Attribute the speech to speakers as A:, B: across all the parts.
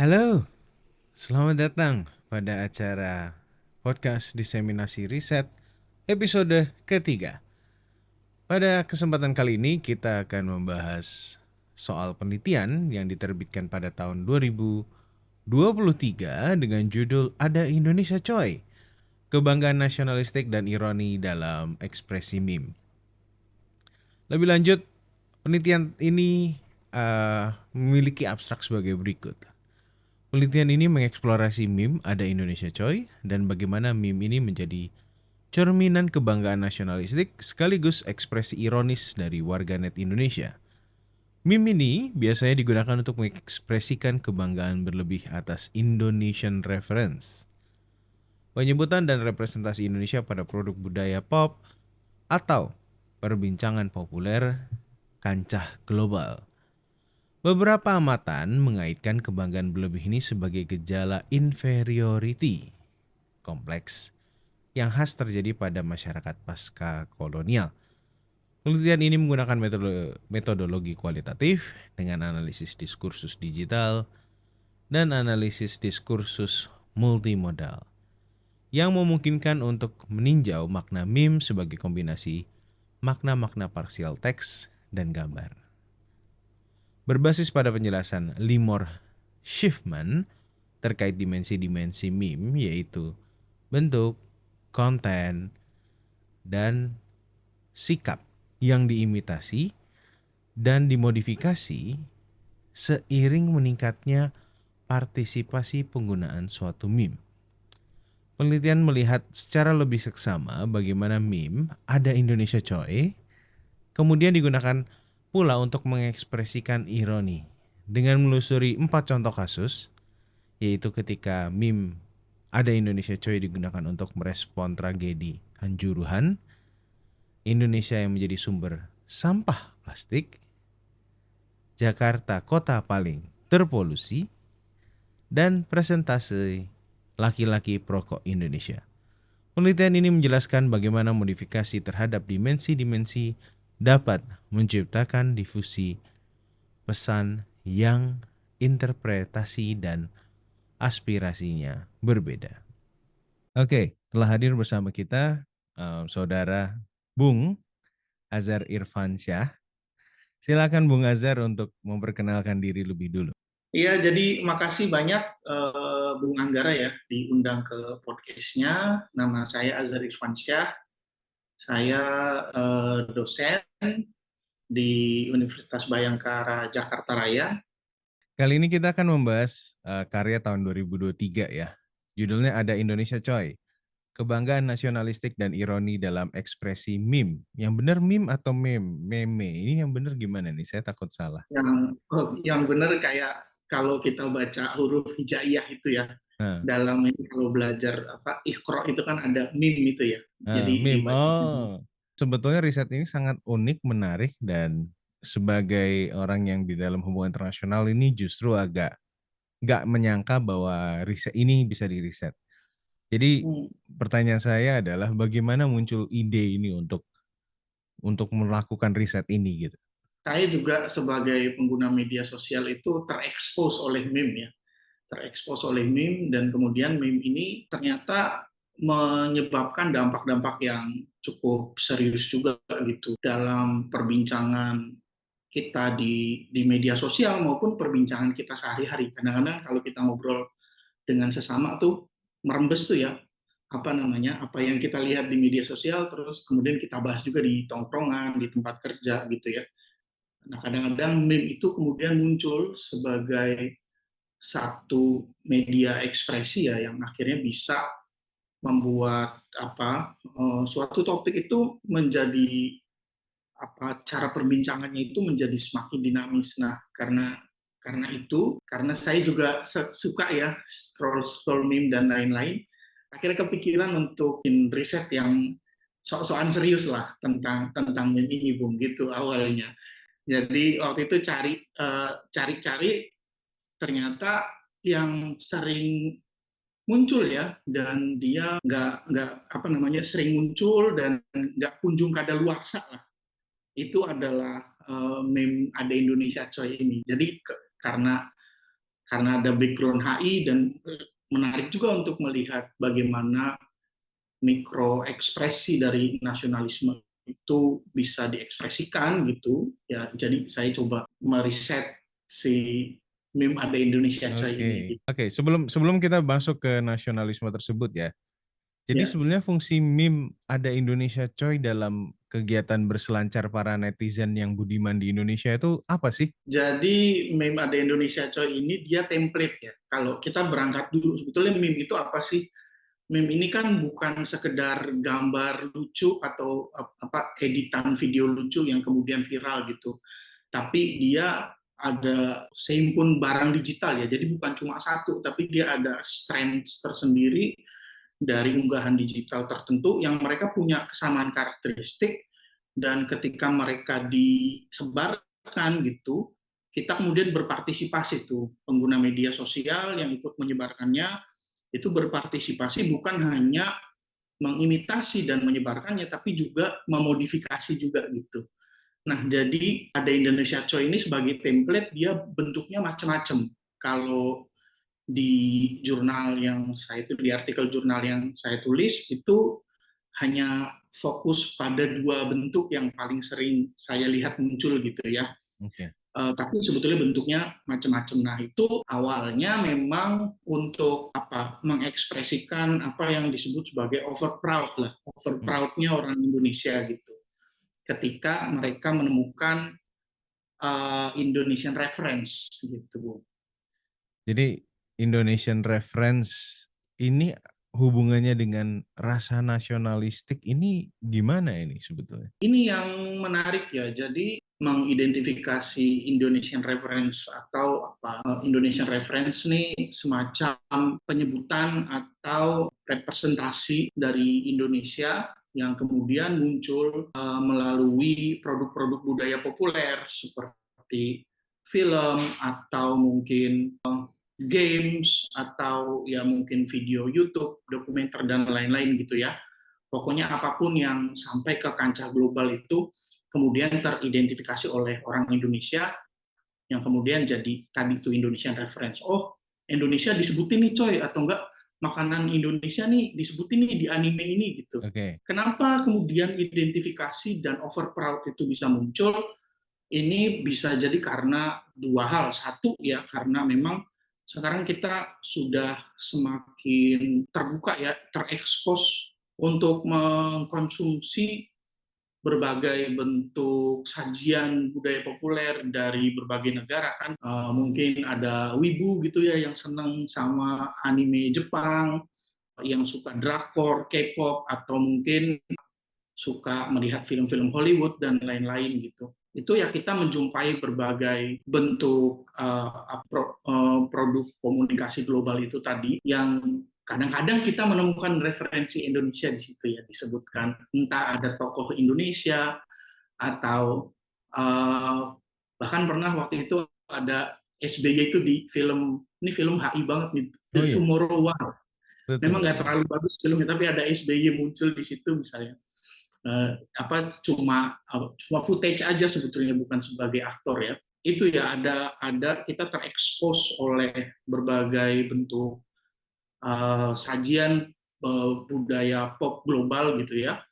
A: Halo, selamat datang pada acara podcast diseminasi riset episode ketiga. Pada kesempatan kali ini kita akan membahas soal penelitian yang diterbitkan pada tahun 2023 dengan judul Ada Indonesia Coy, Kebanggaan Nasionalistik dan Ironi dalam Ekspresi Meme. Lebih lanjut, penelitian ini memiliki abstrak sebagai berikut. Penelitian ini mengeksplorasi meme Ada Indonesia Coy dan bagaimana meme ini menjadi cerminan kebanggaan nasionalistik sekaligus ekspresi ironis dari warganet Indonesia. Meme ini biasanya digunakan untuk mengekspresikan kebanggaan berlebih atas Indonesian reference, penyebutan dan representasi Indonesia pada produk budaya pop, atau perbincangan populer kancah global. Beberapa amatan mengaitkan kebanggaan berlebih ini sebagai gejala inferiority kompleks yang khas terjadi pada masyarakat pasca kolonial. Penelitian ini menggunakan metodologi kualitatif dengan analisis diskursus digital dan analisis diskursus multimodal yang memungkinkan untuk meninjau makna meme sebagai kombinasi makna-makna parsial teks dan gambar. Berbasis pada penjelasan Limor Schiffman terkait dimensi-dimensi meme yaitu bentuk, konten, dan sikap yang diimitasi dan dimodifikasi seiring meningkatnya partisipasi penggunaan suatu meme. Penelitian melihat secara lebih seksama bagaimana meme Ada Indonesia Coy kemudian digunakan pula untuk mengekspresikan ironi dengan menelusuri 4 contoh kasus, yaitu ketika meme Ada Indonesia Coy digunakan untuk merespon tragedi Kanjuruhan, Indonesia yang menjadi sumber sampah plastik, Jakarta kota paling terpolusi, dan presentase laki-laki perokok Indonesia. Penelitian ini menjelaskan bagaimana modifikasi terhadap dimensi-dimensi dapat menciptakan difusi pesan yang interpretasi dan aspirasinya berbeda. Oke, telah hadir bersama kita Saudara Bung Azhar Irfansyah. Silakan Bung Azhar untuk memperkenalkan diri lebih dulu.
B: Iya, jadi makasih banyak Bung Anggara ya diundang ke podcastnya. Nama saya Azhar Irfansyah. Saya dosen di Universitas Bhayangkara Jakarta Raya.
A: Kali ini kita akan membahas karya tahun 2023 ya. Judulnya Ada Indonesia Coy, Kebanggaan Nasionalistik dan Ironi dalam Ekspresi Meme. Yang benar meme atau meme? Meme. Ini yang benar gimana nih? Saya takut salah.
B: Yang benar kayak kalau kita baca huruf hijaiyah itu ya.
A: Nah,
B: Dalam ini kalau belajar apa Iqra itu kan ada mim itu ya. Jadi
A: meme.
B: dibaca.
A: Oh, sebetulnya riset ini sangat unik, menarik, dan sebagai orang yang di dalam hubungan internasional ini justru agak nggak menyangka bahwa riset ini bisa diriset. Jadi
B: Hmm.
A: pertanyaan saya adalah bagaimana muncul ide ini untuk melakukan riset ini gitu.
B: Saya juga sebagai pengguna media sosial itu terekspos oleh meme ya, terekspos oleh meme dan kemudian meme ini ternyata menyebabkan dampak-dampak yang cukup serius juga gitu dalam perbincangan kita di media sosial maupun perbincangan kita sehari-hari. Kadang-kadang kalau kita ngobrol dengan sesama tuh merembes tuh ya apa namanya apa yang kita lihat di media sosial terus kemudian kita bahas juga di tongkrongan di tempat kerja gitu ya. Nah, kadang-kadang meme itu kemudian muncul sebagai satu media ekspresi ya yang akhirnya bisa membuat suatu topik itu menjadi cara perbincangannya itu menjadi semakin dinamis. Nah, karena saya juga suka ya scroll meme dan lain-lain, akhirnya kepikiran untuk riset yang sok-sokan serius lah tentang meme ini, Bung, gitu awalnya. Jadi waktu itu cari-cari ternyata yang sering muncul ya dan dia nggak apa namanya sering muncul dan nggak kunjung kadaluarsa lah itu adalah meme Ada Indonesia Coy ini. Jadi karena karena ada background HI, dan menarik juga untuk melihat bagaimana mikro ekspresi dari nasionalisme itu bisa diekspresikan gitu ya. Jadi saya coba meriset si meme Ada Indonesia Coy ini
A: Oke.
B: gitu.
A: Oke, sebelum sebelum kita masuk ke nasionalisme tersebut ya. Jadi
B: Ya,
A: sebenarnya fungsi meme Ada Indonesia Coy dalam kegiatan berselancar para netizen yang budiman di Indonesia itu apa sih?
B: jadi meme Ada Indonesia Coy ini dia template ya. Kalau kita berangkat dulu, sebetulnya meme itu apa sih? Meme ini kan bukan sekedar gambar lucu atau apa editan video lucu yang kemudian viral gitu, tapi dia ada sehimpun barang digital ya. Jadi bukan cuma satu, tapi dia ada strength tersendiri dari unggahan digital tertentu yang mereka punya kesamaan karakteristik, dan ketika mereka disebarkan gitu, kita kemudian berpartisipasi tuh, pengguna media sosial yang ikut menyebarkannya itu berpartisipasi, bukan hanya mengimitasi dan menyebarkannya, tapi juga memodifikasi juga gitu. Nah, jadi Ada Indonesia Coy ini sebagai template, dia bentuknya macam-macam. Kalau di jurnal yang saya itu, di artikel jurnal yang saya tulis itu hanya fokus pada dua bentuk yang paling sering saya lihat muncul gitu ya.
A: Oke.
B: Tapi sebetulnya bentuknya macam-macam. Nah, itu awalnya memang untuk apa? Mengekspresikan apa yang disebut sebagai over proud lah, over
A: Hmm.
B: proudnya orang Indonesia gitu. Ketika mereka menemukan Indonesian reference gitu.
A: Jadi Indonesian reference ini hubungannya dengan rasa nasionalistik ini gimana ini sebetulnya?
B: Ini yang menarik ya. Jadi mengidentifikasi Indonesian reference atau apa? Indonesian reference nih semacam penyebutan atau representasi dari Indonesia yang kemudian muncul melalui produk-produk budaya populer seperti film atau mungkin games atau ya mungkin video YouTube, dokumenter dan lain-lain gitu ya. Pokoknya apapun yang sampai ke kancah global itu kemudian teridentifikasi oleh orang Indonesia, yang kemudian jadi tadi itu Indonesian reference. Oh, Indonesia disebutin nih coy, atau enggak makanan Indonesia nih disebutin nih di anime ini gitu.
A: Oke.
B: Kenapa kemudian identifikasi dan over proud itu bisa muncul? Ini bisa jadi karena dua hal. Satu ya, karena memang sekarang kita sudah semakin terbuka ya, terekspos untuk mengkonsumsi berbagai bentuk sajian budaya populer dari berbagai negara kan. Mungkin ada wibu gitu ya yang seneng sama anime Jepang, yang suka drakor, K-pop, atau mungkin suka melihat film-film Hollywood dan lain-lain gitu. Itu ya, kita menjumpai berbagai bentuk produk komunikasi global itu tadi, yang kadang-kadang kita menemukan referensi Indonesia di situ ya, disebutkan entah ada tokoh Indonesia atau bahkan pernah waktu itu ada SBY itu di film, ini film HI banget nih, The
A: Oh iya,
B: Tomorrow War. Memang
A: betul.
B: nggak terlalu bagus filmnya, tapi ada SBY muncul di situ misalnya. Apa cuma footage aja sebetulnya, bukan sebagai aktor ya. Itu ya, ada kita terekspos oleh berbagai bentuk sajian budaya pop global gitu ya.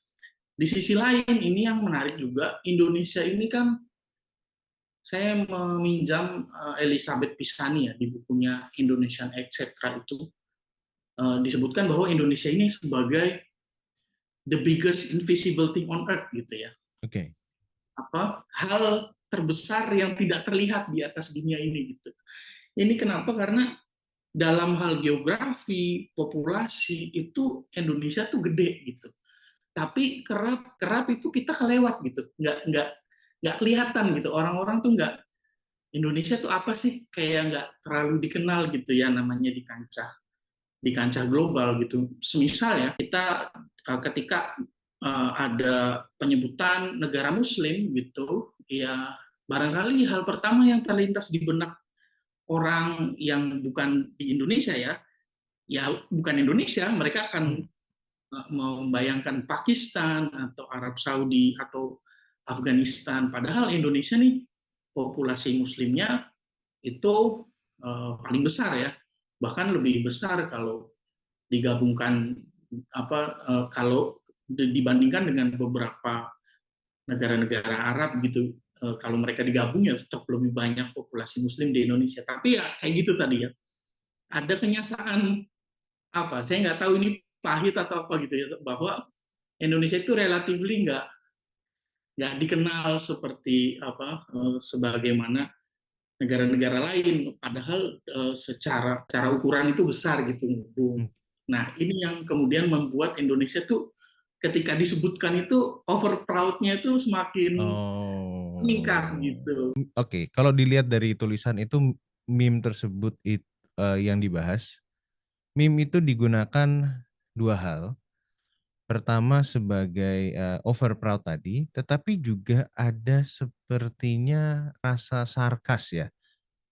B: Di sisi lain, ini yang menarik juga, Indonesia ini kan, saya meminjam Elizabeth Pisani ya di bukunya Indonesian Etc. itu disebutkan bahwa Indonesia ini sebagai the biggest invisible thing on earth gitu ya.
A: Oke.
B: Apa hal terbesar yang tidak terlihat di atas dunia ini gitu. Ini kenapa? Karena dalam hal geografi, populasi itu Indonesia tuh gede gitu. Tapi kerap kerap itu kita kelewat gitu. Nggak kelihatan gitu. Orang-orang tuh nggak, Indonesia tuh apa sih, kayak nggak terlalu dikenal gitu ya, namanya di kancah global gitu. Semisal ya, kita ketika ada penyebutan negara Muslim gitu, ya barangkali hal pertama yang terlintas di benak orang yang bukan di Indonesia ya bukan Indonesia, mereka akan
A: Hmm.
B: membayangkan Pakistan atau Arab Saudi atau Afghanistan. Padahal Indonesia nih populasi Muslimnya itu paling besar ya, bahkan lebih besar kalau digabungkan kalau dibandingkan dengan beberapa negara-negara Arab gitu. Kalau mereka digabung ya tetap lebih banyak populasi Muslim di Indonesia. Tapi ya kayak gitu tadi ya. Ada kenyataan apa? Saya nggak tahu ini pahit atau apa gitu ya, bahwa Indonesia itu relatif nggak dikenal seperti sebagaimana negara-negara lain, padahal secara ukuran itu besar gitu, Bung.
A: Hmm.
B: Nah, ini yang kemudian membuat Indonesia tuh ketika disebutkan itu over proud-nya itu semakin meningkat
A: Oh.
B: gitu.
A: Oke, kalau dilihat dari tulisan itu meme tersebut yang dibahas, meme itu digunakan dua hal. Pertama sebagai over proud tadi, tetapi juga ada sepertinya rasa sarkas ya.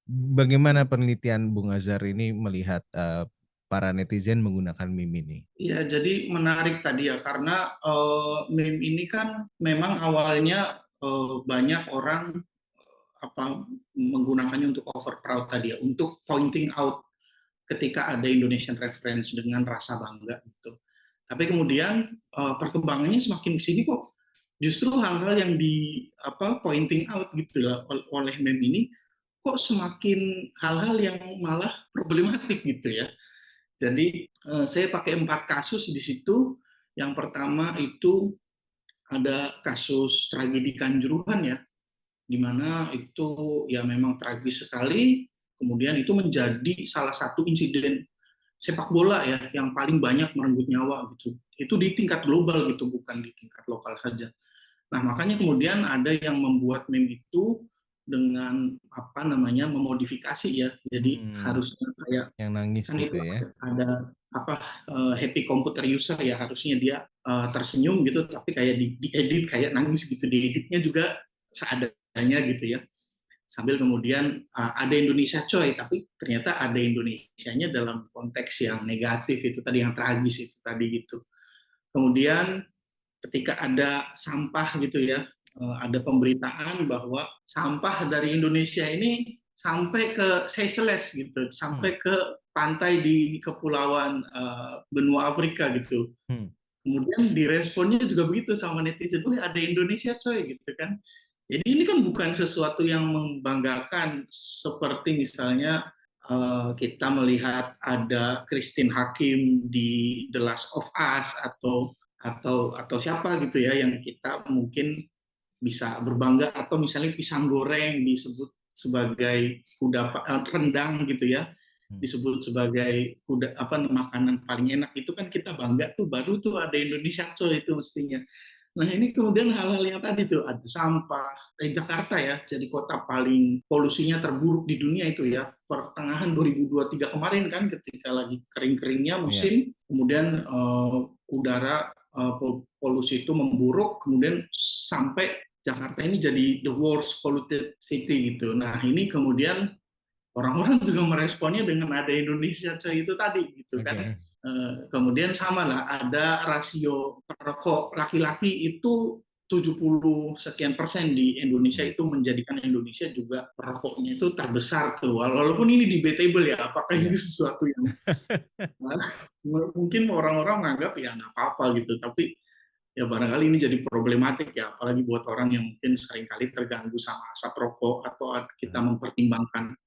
A: Bagaimana penelitian Bung Azhar ini melihat para netizen menggunakan meme ini?
B: Ya, jadi menarik tadi ya, karena meme ini kan memang awalnya banyak orang menggunakannya untuk over proud tadi ya, untuk pointing out ketika ada Indonesian reference dengan rasa bangga gitu. Tapi kemudian perkembangannya semakin ke sini kok justru hal-hal yang di pointing out gitu lah oleh meme ini kok semakin hal-hal yang malah problematik gitu ya. Jadi saya pakai 4 kasus di situ. Yang pertama itu ada kasus tragedi Kanjuruhan ya, di mana itu ya memang tragis sekali. Kemudian itu menjadi salah satu insiden sepak bola ya yang paling banyak merenggut nyawa gitu. Itu di tingkat global gitu, bukan di tingkat lokal saja. Nah, makanya kemudian ada yang membuat meme itu dengan memodifikasi ya. Jadi harusnya kayak
A: Yang nangis
B: kan
A: gitu
B: itu
A: ya.
B: ada happy computer user ya, harusnya dia tersenyum gitu, tapi kayak diedit kayak nangis gitu, dieditnya juga seadanya gitu ya, sambil kemudian ada Indonesia coy, tapi ternyata ada Indonesianya dalam konteks yang negatif itu tadi, yang tragis itu tadi gitu. Kemudian ketika ada sampah gitu ya, ada pemberitaan bahwa sampah dari Indonesia ini sampai ke Seychelles gitu,
A: Hmm.
B: sampai ke pantai di kepulauan benua Afrika gitu.
A: Hmm.
B: Kemudian diresponnya juga begitu sama netizen, oh ada Indonesia coy gitu kan. Jadi ini kan bukan sesuatu yang membanggakan seperti misalnya kita melihat ada Christine Hakim di The Last of Us, atau siapa gitu ya yang kita mungkin bisa berbangga, atau misalnya pisang goreng disebut sebagai rendang gitu ya,
A: Hmm.
B: disebut sebagai makanan paling enak, itu kan kita bangga tuh, baru tuh ada Indonesia coy itu mestinya. Nah, ini kemudian hal-hal yang tadi tuh, ada sampah. Jakarta ya, jadi kota paling polusinya terburuk di dunia itu ya. Pertengahan 2023 kemarin kan, ketika lagi kering-keringnya
A: Iya.
B: musim, kemudian udara polusi itu memburuk, kemudian sampai Jakarta ini jadi the worst polluted city gitu. Nah, ini kemudian orang-orang juga meresponnya dengan ada Indonesia coy itu tadi gitu kan.
A: Oke.
B: Kemudian sama lah, ada rasio perokok laki-laki itu 70 sekian persen di Indonesia,
A: Hmm.
B: itu menjadikan Indonesia juga perokoknya itu terbesar tuh. Walaupun ini debatable ya, apakah ini
A: Iya.
B: sesuatu yang mungkin orang-orang menganggap ya nggak apa-apa gitu, tapi ya barangkali ini jadi problematik ya, apalagi buat orang yang mungkin seringkali terganggu sama asap rokok, atau kita mempertimbangkan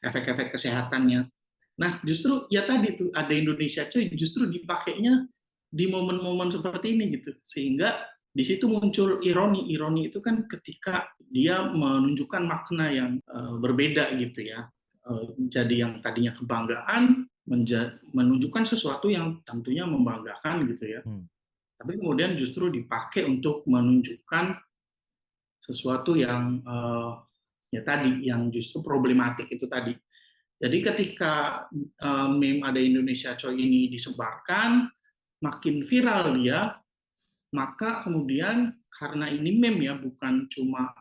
B: efek-efek kesehatannya. Nah, justru ya tadi tuh ada Indonesia cuy, justru dipakainya di momen-momen seperti ini gitu. Sehingga di situ muncul ironi. Ironi itu kan ketika dia menunjukkan makna yang berbeda gitu ya. Jadi yang tadinya kebanggaan menunjukkan sesuatu yang tentunya membanggakan gitu ya.
A: Hmm.
B: Tapi kemudian justru dipakai untuk menunjukkan sesuatu yang ya tadi, yang justru problematik itu tadi. Jadi ketika meme ada Indonesia Coy ini disebarkan, makin viral dia, maka kemudian karena ini meme ya, bukan cuma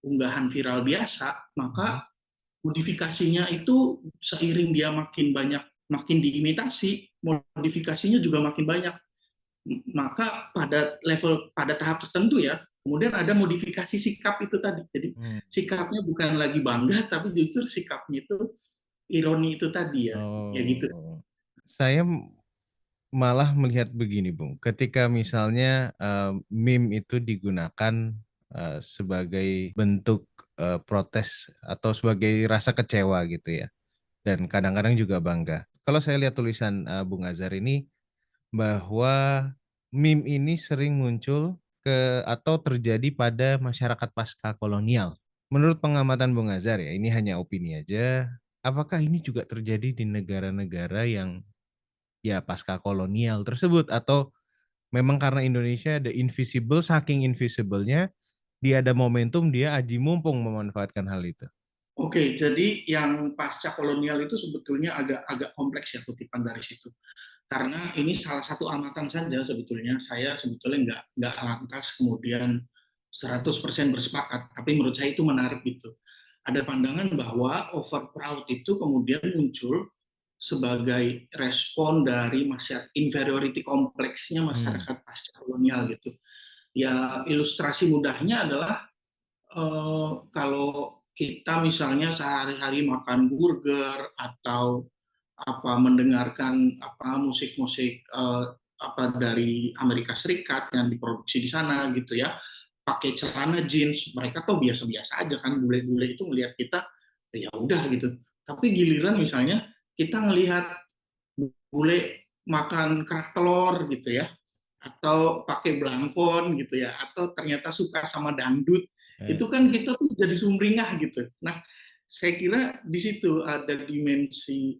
B: unggahan viral biasa,
A: Hmm.
B: maka modifikasinya itu seiring dia makin banyak, makin diimitasi, modifikasinya juga makin banyak. Maka pada tahap tertentu ya, kemudian ada modifikasi sikap itu tadi. Jadi
A: Hmm.
B: sikapnya bukan lagi bangga, tapi justru sikapnya itu ironi itu tadi ya gitu.
A: Oh, saya malah melihat begini, Bung. Ketika misalnya meme itu digunakan sebagai bentuk protes atau sebagai rasa kecewa gitu ya, dan kadang-kadang juga bangga. Kalau saya lihat tulisan Bung Azhar ini bahwa meme ini sering muncul atau terjadi pada masyarakat pasca kolonial. Menurut pengamatan Bung Azhar ya, ini hanya opini aja. Apakah ini juga terjadi di negara-negara yang ya pasca kolonial tersebut atau memang karena Indonesia the invisible saking invisible-nya dia ada momentum dia aji mumpung memanfaatkan hal itu.
B: Oke, jadi yang pasca kolonial itu sebetulnya agak agak kompleks ya kutipan dari situ. Karena ini salah satu amatan saja sebetulnya. Saya sebetulnya nggak lantas kemudian 100% bersepakat, tapi menurut saya itu menarik gitu. Ada pandangan bahwa over proud itu kemudian muncul sebagai respon dari masyarakat inferiority kompleksnya
A: Hmm.
B: masyarakat pasca kolonial gitu. Ya ilustrasi mudahnya adalah kalau kita misalnya sehari-hari makan burger atau mendengarkan musik-musik dari Amerika Serikat yang diproduksi di sana gitu ya, pakai celana jeans, mereka tuh biasa-biasa aja kan, bule-bule itu melihat kita ya udah gitu. Tapi giliran misalnya kita ngelihat bule makan kerak telur gitu ya, atau pakai belangkon gitu ya, atau ternyata suka sama dangdut,
A: Eh,
B: itu kan kita tuh jadi sumringah gitu. Nah, saya kira di situ ada dimensi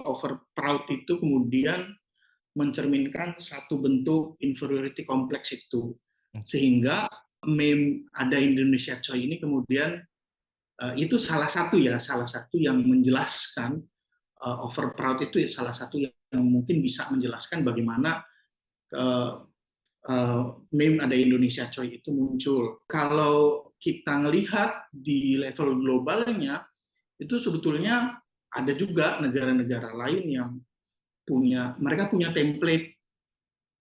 B: over proud itu kemudian mencerminkan satu bentuk inferiority complex itu, sehingga meme ada Indonesia Coy ini kemudian itu salah satu yang menjelaskan over proud itu salah satu yang mungkin bisa menjelaskan bagaimana uh, meme ada Indonesia Coy itu muncul. Kalau kita ngelihat di level globalnya, itu sebetulnya ada juga negara-negara lain yang mereka punya template.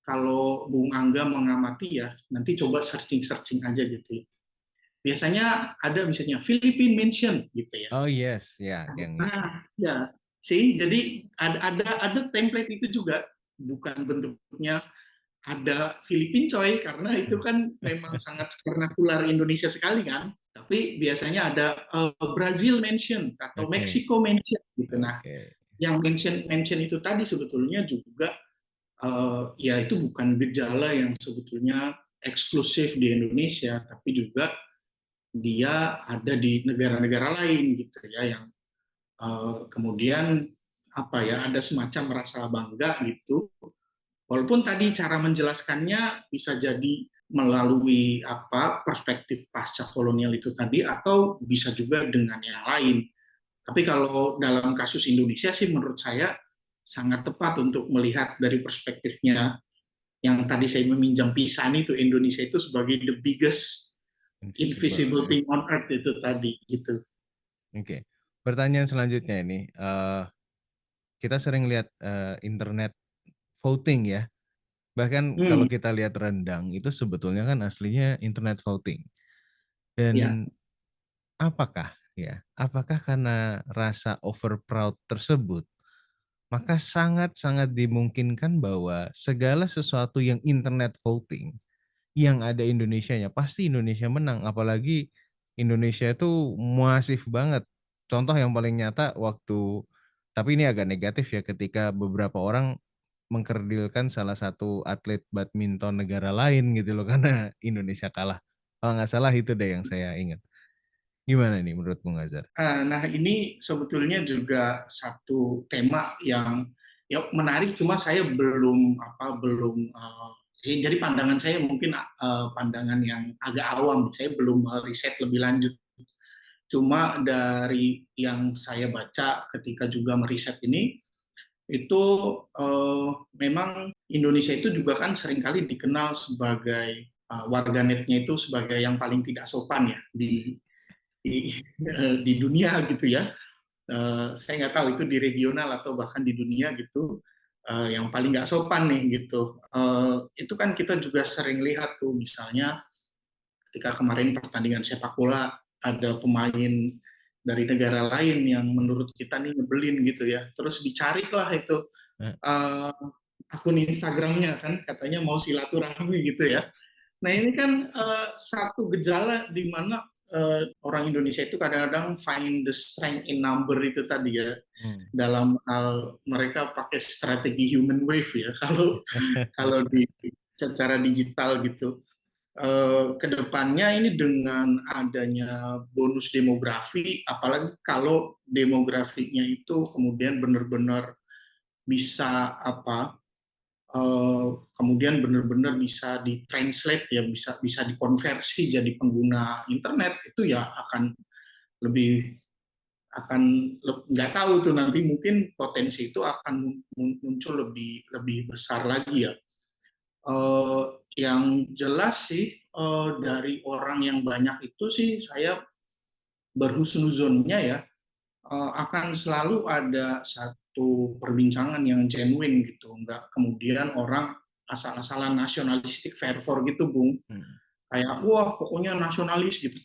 B: Kalau Bung Angga mengamati ya, nanti coba searching-searching aja gitu. Biasanya ada misalnya Philippine mention gitu ya.
A: oh yes, ya yang itu.
B: Nah, ya, sih. Jadi ada template itu juga, bukan bentuknya ada Filipin coy, karena itu kan memang sangat vernakular Indonesia sekali kan. Tapi biasanya ada Brazil mention atau
A: Oke,
B: Mexico mention gitu. Nah,
A: oke.
B: yang mention mention itu tadi sebetulnya juga ya itu bukan gejala yang sebetulnya eksklusif di Indonesia, tapi juga dia ada di negara-negara lain gitu ya, yang kemudian ada semacam merasa bangga gitu. Walaupun tadi cara menjelaskannya bisa jadi melalui perspektif pasca kolonial itu tadi, atau bisa juga dengan yang lain. Tapi kalau dalam kasus Indonesia sih menurut saya sangat tepat untuk melihat dari perspektifnya yang tadi saya meminjam pisan itu, Indonesia itu sebagai the biggest
A: Invisible
B: invisible
A: ya.
B: thing on earth itu tadi gitu.
A: Oke. Pertanyaan selanjutnya ini, kita sering lihat internet voting ya. Bahkan kalau
B: Hmm,
A: kita lihat rendang itu sebetulnya kan aslinya internet voting.
B: ya.
A: Dan apakah karena rasa over proud tersebut, maka sangat-sangat dimungkinkan bahwa segala sesuatu yang internet voting, yang ada Indonesianya, pasti Indonesia menang. Apalagi Indonesia itu masif banget. Contoh yang paling nyata tapi ini agak negatif ya, ketika beberapa orang mengkerdilkan salah satu atlet badminton negara lain gitu loh, karena Indonesia kalah. Kalau nggak salah itu deh yang saya ingat. Gimana nih menurut Bung Azhar?
B: Nah, ini sebetulnya juga satu tema yang ya menarik, cuma saya belum jadi pandangan saya mungkin pandangan yang agak awam, saya belum riset lebih lanjut. Cuma dari yang saya baca ketika juga meriset ini, itu memang Indonesia itu juga kan seringkali dikenal sebagai warganetnya itu sebagai yang paling tidak sopan ya di, di dunia gitu ya. Saya nggak tahu itu di regional atau bahkan di dunia gitu, yang paling nggak sopan nih gitu. Itu kan kita juga sering lihat tuh, misalnya ketika kemarin pertandingan sepak bola ada pemain dari negara lain yang menurut kita nih nyebelin gitu ya. Terus dicarilah itu
A: Eh,
B: uh, akun Instagramnya kan, katanya mau silaturahmi gitu ya. Nah ini kan satu gejala di mana orang Indonesia itu kadang-kadang find the strength in number itu tadi ya,
A: hmm.
B: dalam hal mereka pakai strategi human wave ya kalau kalau di secara digital gitu. Kedepannya ini dengan adanya bonus demografi, apalagi kalau demografinya itu kemudian benar-benar bisa kemudian benar-benar bisa ditranslate ya, bisa bisa dikonversi jadi pengguna internet, itu ya akan lebih akan nggak tahu tuh nanti mungkin potensi itu akan muncul lebih lebih besar lagi ya. Eh, yang jelas sih dari orang yang banyak itu sih saya berhusnuzonnya ya, akan selalu ada satu perbincangan yang genuine gitu, nggak kemudian orang asal-asalan nasionalistik fervor gitu, Bung.
A: Hmm.
B: Kayak wah pokoknya nasionalis gitu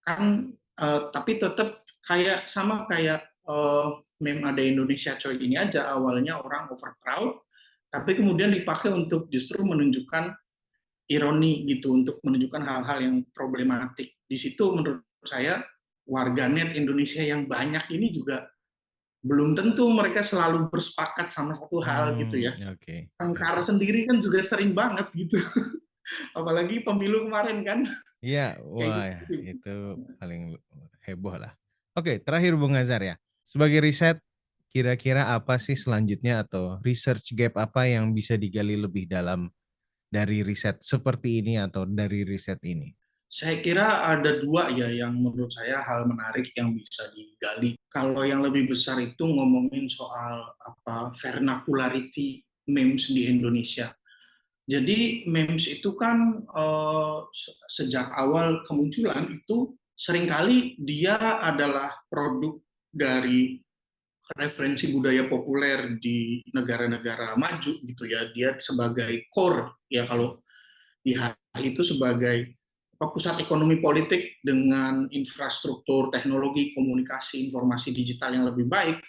B: kan, tapi tetap kayak sama kayak meme ada Indonesia coy ini aja, awalnya orang overproud tapi kemudian dipakai untuk justru menunjukkan ironi gitu, untuk menunjukkan hal-hal yang problematik. Di situ menurut saya warganet Indonesia yang banyak ini juga belum tentu mereka selalu bersepakat sama satu hal gitu ya.
A: Oke,
B: Tengkar
A: oke.
B: sendiri kan juga sering banget gitu. Apalagi pemilu kemarin kan
A: Iya,
B: kayak
A: wah
B: gitu sih.
A: itu paling heboh lah. Oke, terakhir Bung Azhar ya. Sebagai riset, kira-kira apa sih selanjutnya atau research gap apa yang bisa digali lebih dalam dari riset seperti ini atau dari riset ini?
B: Saya kira ada dua ya yang menurut saya hal menarik yang bisa digali. Kalau yang lebih besar itu ngomongin soal vernacularity memes di Indonesia. Jadi memes itu kan sejak awal kemunculan itu seringkali dia adalah produk dari referensi budaya populer di negara-negara maju gitu ya. Dia sebagai core ya, kalau di HI itu sebagai pusat ekonomi politik dengan infrastruktur teknologi komunikasi informasi digital yang lebih baik,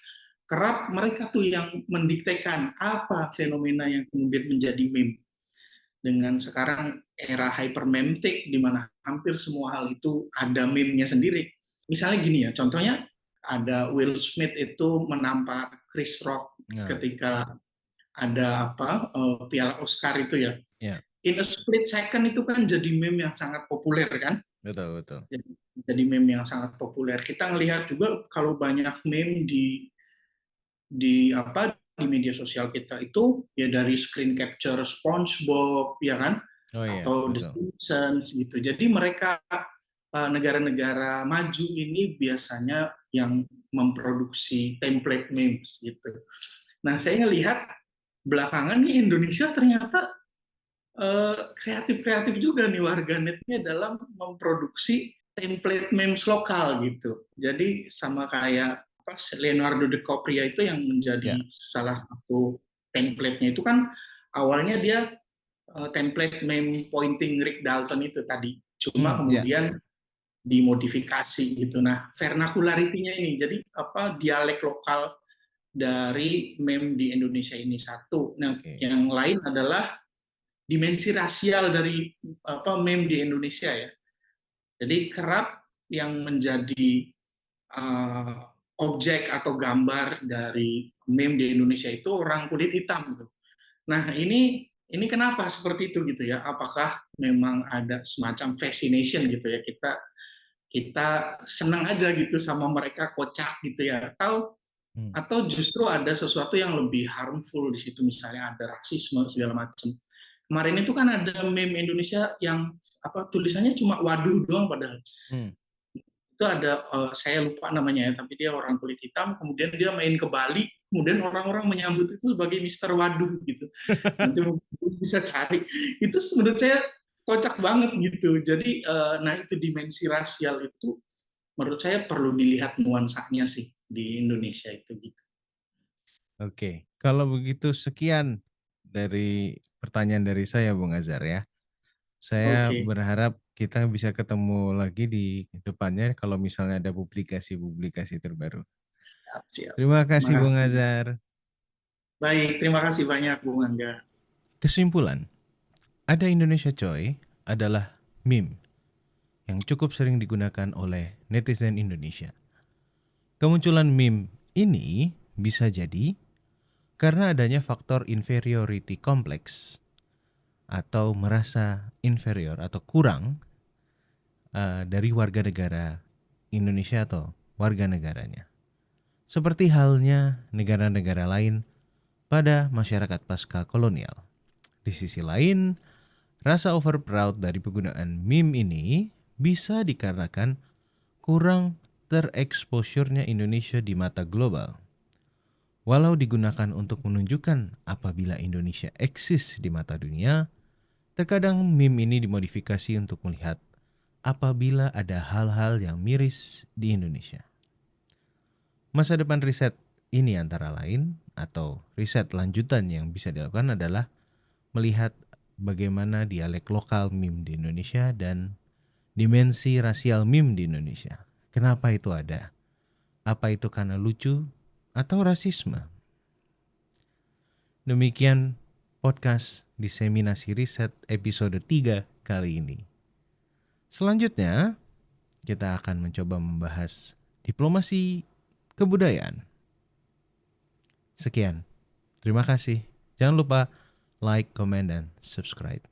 B: kerap mereka tuh yang mendiktekan apa fenomena yang kemudian menjadi meme. Dengan sekarang era hypermemtic di mana hampir semua hal itu ada meme-nya sendiri. Misalnya gini ya, contohnya ada Will Smith itu menampar Chris Rock
A: Nah,
B: ketika ada piala Oscar itu ya.
A: ya,
B: In a split second itu kan jadi meme yang sangat populer kan.
A: betul, betul.
B: Jadi meme yang sangat populer. Kita ngelihat juga kalau banyak meme di media sosial kita itu ya dari screen capture SpongeBob ya kan,
A: Oh iya,
B: atau The
A: betul.
B: Simpsons gitu. Jadi mereka negara-negara maju ini biasanya yang memproduksi template memes gitu. Nah, saya ngelihat belakangan nih Indonesia ternyata kreatif-kreatif juga nih warganetnya dalam memproduksi template memes lokal gitu. Jadi sama kayak Leonardo DiCaprio itu yang
A: Ya.
B: menjadi salah satu template-nya itu kan awalnya dia template meme pointing Rick Dalton itu tadi. Cuma
A: Ya.
B: kemudian dimodifikasi gitu. Nah, vernacularity-nya ini jadi dialek lokal dari meme di Indonesia ini satu. Nah,
A: Oke.
B: yang lain adalah dimensi rasial dari meme di Indonesia ya. Jadi kerap yang menjadi uh, objek atau gambar dari meme di Indonesia itu orang kulit hitam gitu. Nah, ini kenapa seperti itu gitu ya? Apakah memang ada semacam fascination gitu ya, kita kita senang aja gitu sama mereka kocak gitu ya,
A: Hmm.
B: atau justru ada sesuatu yang lebih harmful di situ, misalnya ada rasisme segala macam. Kemarin itu kan ada meme Indonesia yang tulisannya cuma waduh doang, padahal
A: Hmm.
B: itu ada saya lupa namanya ya, tapi dia orang kulit hitam, kemudian dia main ke Bali, kemudian orang-orang menyambut itu sebagai Mister Waduh gitu. Nanti mungkin bisa cari. Itu menurut saya kocak banget gitu. Jadi nah itu dimensi rasial itu menurut saya perlu dilihat nuansanya sih di Indonesia itu gitu.
A: Oke. Kalau begitu sekian dari pertanyaan dari saya Bung Azhar ya. Saya
B: Oke.
A: berharap kita bisa ketemu lagi di depannya kalau misalnya ada publikasi-publikasi terbaru.
B: Siap, siap.
A: Terima
B: Terima
A: kasih Bung
B: kasih.
A: Azhar.
B: Baik, terima kasih banyak Bung Angga.
A: Kesimpulan, Ada Indonesia Coy adalah meme yang cukup sering digunakan oleh netizen Indonesia. Kemunculan meme ini bisa jadi karena adanya faktor inferiority complex atau merasa inferior atau kurang dari warga negara Indonesia atau warga negaranya. Seperti halnya negara-negara lain pada masyarakat pasca kolonial. Di sisi lain, rasa overproud dari penggunaan meme ini bisa dikarenakan kurang tereksposurnya Indonesia di mata global. Walau digunakan untuk menunjukkan apabila Indonesia eksis di mata dunia, terkadang meme ini dimodifikasi untuk melihat apabila ada hal-hal yang miris di Indonesia. Masa depan riset ini antara lain atau riset lanjutan yang bisa dilakukan adalah melihat bagaimana dialek lokal meme di Indonesia dan dimensi rasial meme di Indonesia. Kenapa itu ada? Apa itu karena lucu atau rasisme? Demikian podcast diseminasi riset episode 3 kali ini. Selanjutnya, kita akan mencoba membahas diplomasi kebudayaan. Sekian. Terima kasih. Jangan lupa like, comment, dan subscribe.